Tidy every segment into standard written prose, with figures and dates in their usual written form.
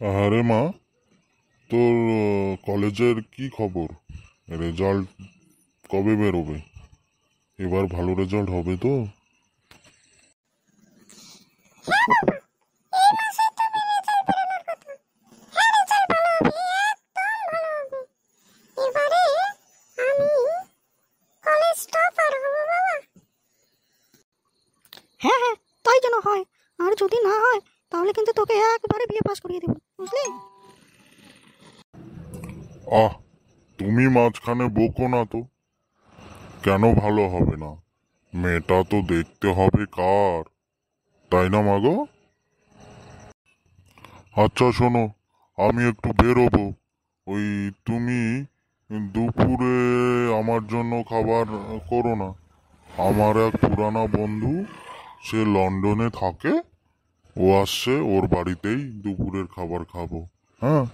আরে মা, তোর কলেজের কি খবর? রেজাল্ট কবে বেরোবে? এবার ভালো রেজাল্ট হবে তো? হ্যাঁ হ্যাঁ, তাই যেন হয়। আর যদি না হয় তাহলে কিন্তু তোকে একবারে বিয়ে পাস করিয়ে দেবো, বুঝলি? আহ, তুমি মাঝখানে বকো না তো। কেন ভালো হবে না? মেয়েটা তো দেখতে হবে কার, তাই না মাগো? আচ্ছা শোনো, আমি একটু বেরোবো। ওই, তুমি দুপুরে আমার জন্য খাবার করো না। আমার এক পুরানা বন্ধু, সে লন্ডনে থাকে, ও আসছে, ওর বাড়িতেই দুপুরের খাবার খাবো। হ্যাঁ।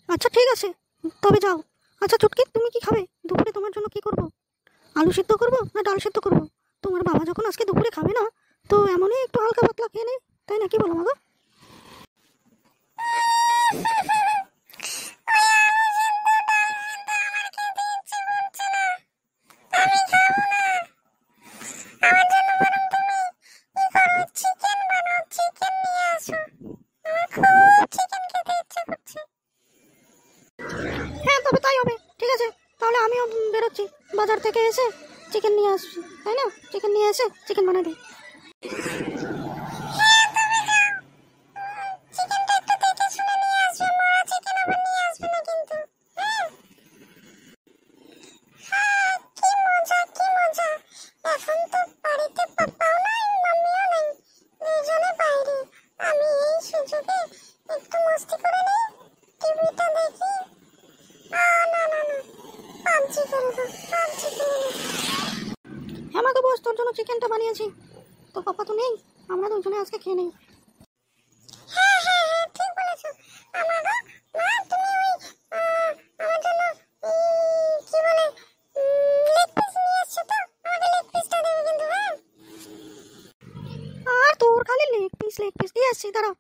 আচ্ছা ঠিক আছে, তবে যাও। আচ্ছা চুটকি, তুমি কি খাবে দুপুরে? তোমার জন্য কি করব? আলু সিদ্ধ করবো না ডাল সিদ্ধ করবো? তোমার বাবা যখন আজকে দুপুরে খাবে না, তো এমনই একটু হালকা পাতলা খেয়ে নে, তাই না? কি বলো মাগো? হ্যাঁ, তবে তাই হবে। ঠিক আছে, তাহলে আমিও বেরোচ্ছি। বাজার থেকে এসে চিকেন নিয়ে আসছি, তাই না? চিকেন নিয়ে এসে চিকেন বানাই দিই। হ্যাঁ মাগো বস, তোর জন্য চিকেনটা বানিয়েছি। তো পাপা তো নেই, আমরা দুজনে আজকে খেয়ে নেই। আর তোর খালি লেগ পিস দিয়ে আসছি, দাঁড়া।